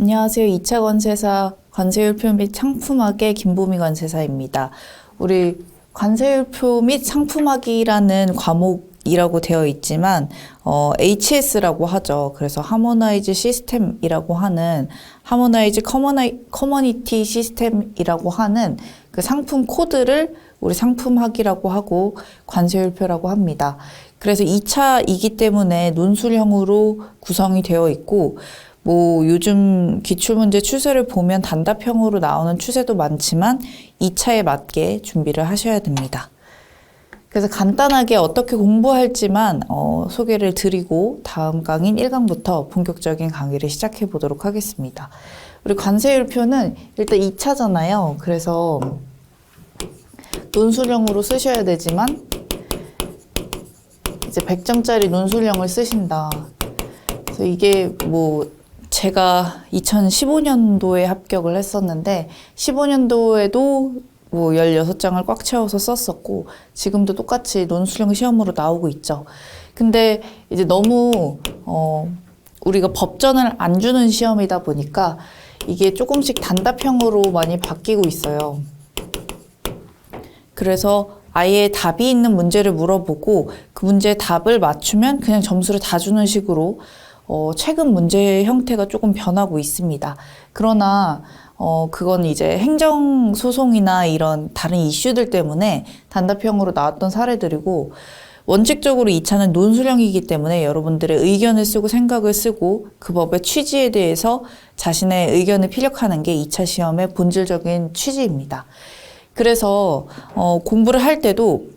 안녕하세요. 2차 관세사 관세율표 및 상품학의 김보미 관세사입니다. 우리 관세율표 및 상품학이라는 과목이라고 되어 있지만 HS라고 하죠. 그래서 하모나이즈 시스템이라고 하는 하모나이즈 커머니티 시스템이라고 하는 그 상품 코드를 우리 상품학이라고 하고 관세율표라고 합니다. 그래서 2차이기 때문에 논술형으로 구성이 되어 있고 요즘 기출문제 추세를 보면 단답형으로 나오는 추세도 많지만 2차에 맞게 준비를 하셔야 됩니다. 그래서 간단하게 어떻게 공부할지만 소개를 드리고 다음 강인 1강부터 본격적인 강의를 시작해 보도록 하겠습니다. 우리 관세율표는 일단 2차잖아요. 그래서 논술형으로 쓰셔야 되지만 이제 100점짜리 논술형을 쓰신다. 그래서 이게 제가 2015년도에 합격을 했었는데 15년도에도 16장을 꽉 채워서 썼었고 지금도 똑같이 논술형 시험으로 나오고 있죠. 근데 이제 너무 우리가 법전을 안 주는 시험이다 보니까 이게 조금씩 단답형으로 많이 바뀌고 있어요. 그래서 아예 답이 있는 문제를 물어보고 그 문제의 답을 맞추면 그냥 점수를 다 주는 식으로 최근 문제 형태가 조금 변하고 있습니다. 그러나 그건 이제 행정소송이나 이런 다른 이슈들 때문에 단답형으로 나왔던 사례들이고 원칙적으로 2차는 논술형이기 때문에 여러분들의 의견을 쓰고 생각을 쓰고 그 법의 취지에 대해서 자신의 의견을 피력하는 게 2차 시험의 본질적인 취지입니다. 그래서 공부를 할 때도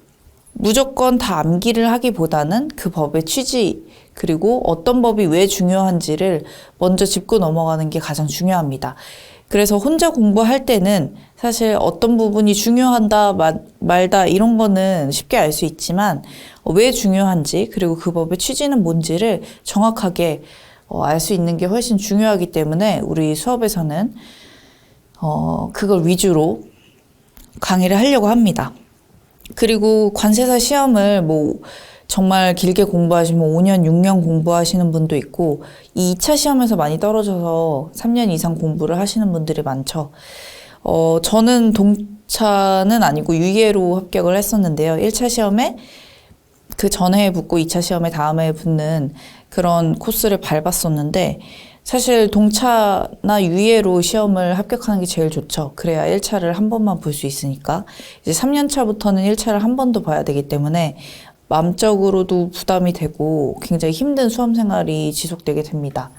무조건 다 암기를 하기보다는 그 법의 취지 그리고 어떤 법이 왜 중요한지를 먼저 짚고 넘어가는 게 가장 중요합니다. 그래서 혼자 공부할 때는 사실 어떤 부분이 중요하다 말다 이런 거는 쉽게 알 수 있지만 왜 중요한지 그리고 그 법의 취지는 뭔지를 정확하게 알 수 있는 게 훨씬 중요하기 때문에 우리 수업에서는 그걸 위주로 강의를 하려고 합니다. 그리고 관세사 시험을 정말 길게 공부하시면 5년, 6년 공부하시는 분도 있고 이 2차 시험에서 많이 떨어져서 3년 이상 공부를 하시는 분들이 많죠. 저는 동차는 아니고 유예로 합격을 했었는데요. 1차 시험에 그 전해에 붙고 2차 시험에 다음에 붙는 그런 코스를 밟았었는데 사실 동차나 유예로 시험을 합격하는 게 제일 좋죠. 그래야 1차를 한 번만 볼 수 있으니까. 이제 3년 차부터는 1차를 한 번 더 봐야 되기 때문에 마음적으로도 부담이 되고 굉장히 힘든 수험 생활이 지속되게 됩니다.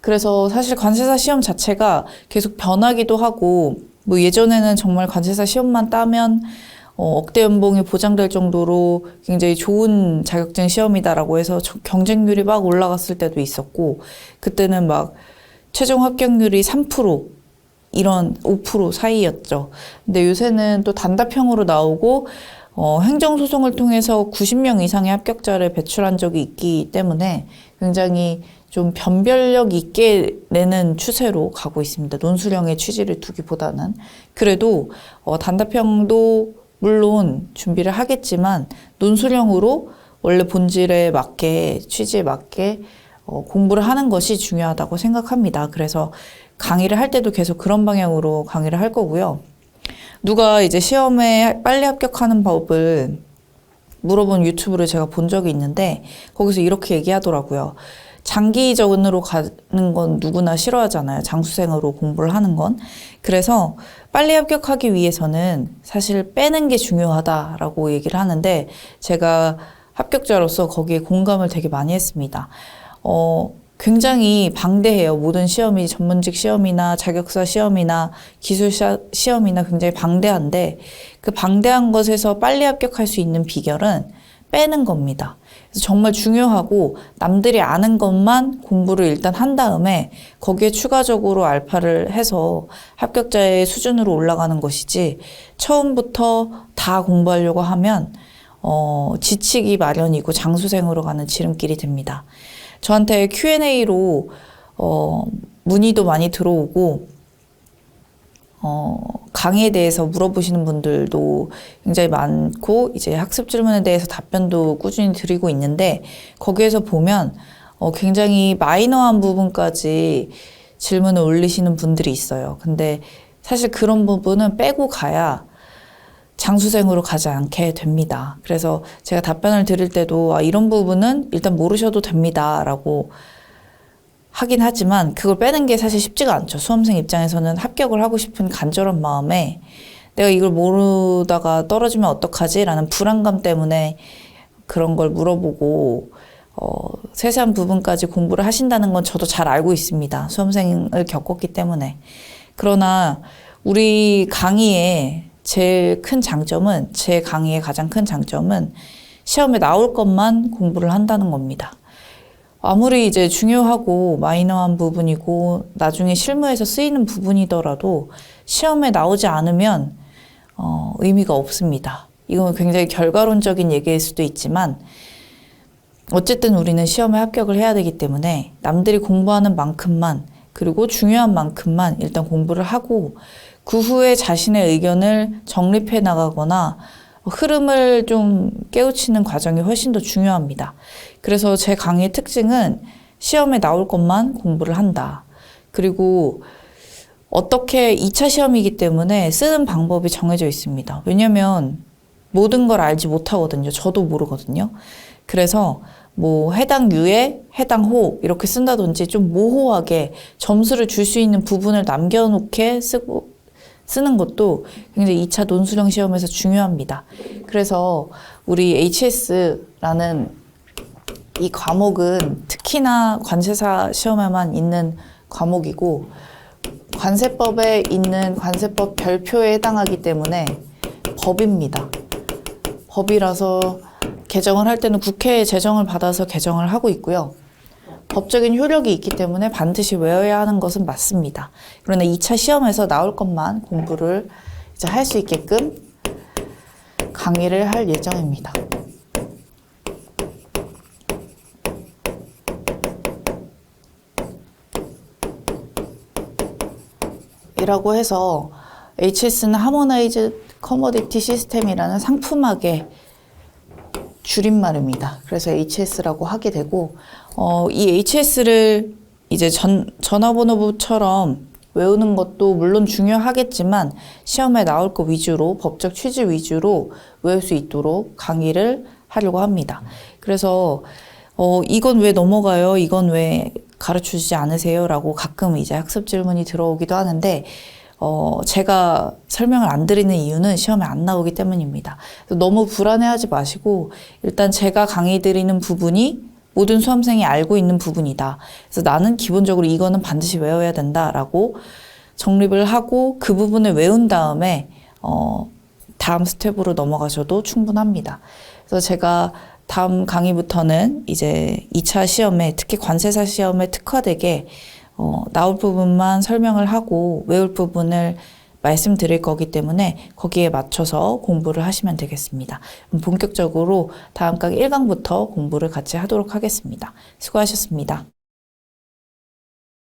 그래서 사실 관세사 시험 자체가 계속 변하기도 하고 예전에는 정말 관세사 시험만 따면 억대 연봉이 보장될 정도로 굉장히 좋은 자격증 시험이다라고 해서 경쟁률이 막 올라갔을 때도 있었고 그때는 최종 합격률이 3% 이런 5% 사이였죠. 근데 요새는 또 단답형으로 나오고 행정소송을 통해서 90명 이상의 합격자를 배출한 적이 있기 때문에 굉장히 좀 변별력 있게 내는 추세로 가고 있습니다. 논술형의 취지를 두기보다는. 그래도 단답형도 물론 준비를 하겠지만 논술형으로 원래 본질에 맞게 취지에 맞게 공부를 하는 것이 중요하다고 생각합니다. 그래서 강의를 할 때도 계속 그런 방향으로 강의를 할 거고요. 누가 이제 시험에 빨리 합격하는 법을 물어본 유튜브를 제가 본 적이 있는데 거기서 이렇게 얘기하더라고요. 장기전으로 가는 건 누구나 싫어하잖아요. 장수생으로 공부를 하는 건. 그래서 빨리 합격하기 위해서는 사실 빼는 게 중요하다라고 얘기를 하는데 제가 합격자로서 거기에 공감을 되게 많이 했습니다. 굉장히 방대해요. 모든 시험이 전문직 시험이나 자격사 시험이나 기술 시험이나 굉장히 방대한데 그 방대한 것에서 빨리 합격할 수 있는 비결은 빼는 겁니다. 그래서 정말 중요하고 남들이 아는 것만 공부를 일단 한 다음에 거기에 추가적으로 알파를 해서 합격자의 수준으로 올라가는 것이지 처음부터 다 공부하려고 하면 지치기 마련이고 장수생으로 가는 지름길이 됩니다. 저한테 Q&A로 문의도 많이 들어오고 강의에 대해서 물어보시는 분들도 굉장히 많고 이제 학습 질문에 대해서 답변도 꾸준히 드리고 있는데 거기에서 보면 굉장히 마이너한 부분까지 질문을 올리시는 분들이 있어요. 근데 사실 그런 부분은 빼고 가야 장수생으로 가지 않게 됩니다. 그래서 제가 답변을 드릴 때도 이런 부분은 일단 모르셔도 됩니다라고 하긴 하지만 그걸 빼는 게 사실 쉽지가 않죠. 수험생 입장에서는 합격을 하고 싶은 간절한 마음에 내가 이걸 모르다가 떨어지면 어떡하지? 라는 불안감 때문에 그런 걸 물어보고 세세한 부분까지 공부를 하신다는 건 저도 잘 알고 있습니다. 수험생을 겪었기 때문에. 그러나 우리 강의의 제일 큰 장점은, 제 강의의 가장 큰 장점은 시험에 나올 것만 공부를 한다는 겁니다. 아무리 이제 중요하고 마이너한 부분이고 나중에 실무에서 쓰이는 부분이더라도 시험에 나오지 않으면 의미가 없습니다. 이건 굉장히 결과론적인 얘기일 수도 있지만 어쨌든 우리는 시험에 합격을 해야 되기 때문에 남들이 공부하는 만큼만 그리고 중요한 만큼만 일단 공부를 하고 그 후에 자신의 의견을 정립해 나가거나 흐름을 좀 깨우치는 과정이 훨씬 더 중요합니다. 그래서 제 강의의 특징은 시험에 나올 것만 공부를 한다. 그리고 어떻게 2차 시험이기 때문에 쓰는 방법이 정해져 있습니다. 왜냐면 모든 걸 알지 못하거든요. 저도 모르거든요. 그래서 뭐 해당 유에 해당 호 이렇게 쓴다든지 좀 모호하게 점수를 줄 수 있는 부분을 남겨놓게 쓰는 것도 굉장히 2차 논술형 시험에서 중요합니다. 그래서 우리 HS라는 이 과목은 특히나 관세사 시험에만 있는 과목이고 관세법에 있는 관세법 별표에 해당하기 때문에 법입니다. 법이라서 개정을 할 때는 국회에 제정을 받아서 개정을 하고 있고요. 법적인 효력이 있기 때문에 반드시 외워야 하는 것은 맞습니다. 그러나 2차 시험에서 나올 것만 공부를 이제 할 수 있게끔 강의를 할 예정입니다. 이라고 해서 HS는 하모나이즈 커머디티 시스템이라는 상품학의 줄임말입니다. 그래서 HS라고 하게 되고 이 HS를 이제 전화번호부처럼 외우는 것도 물론 중요하겠지만 시험에 나올 것 위주로 법적 취지 위주로 외울 수 있도록 강의를 하려고 합니다. 그래서 이건 왜 넘어가요? 이건 왜 가르쳐주지 않으세요? 라고 가끔 이제 학습 질문이 들어오기도 하는데 제가 설명을 안 드리는 이유는 시험에 안 나오기 때문입니다. 너무 불안해하지 마시고 일단 제가 강의 드리는 부분이 모든 수험생이 알고 있는 부분이다. 그래서 나는 기본적으로 이거는 반드시 외워야 된다라고 정립을 하고 그 부분을 외운 다음에 다음 스텝으로 넘어가셔도 충분합니다. 그래서 제가 다음 강의부터는 이제 2차 시험에 특히 관세사 시험에 특화되게 나올 부분만 설명을 하고 외울 부분을 말씀드릴 거기 때문에 거기에 맞춰서 공부를 하시면 되겠습니다. 본격적으로 다음 강의 1강부터 공부를 같이 하도록 하겠습니다. 수고하셨습니다.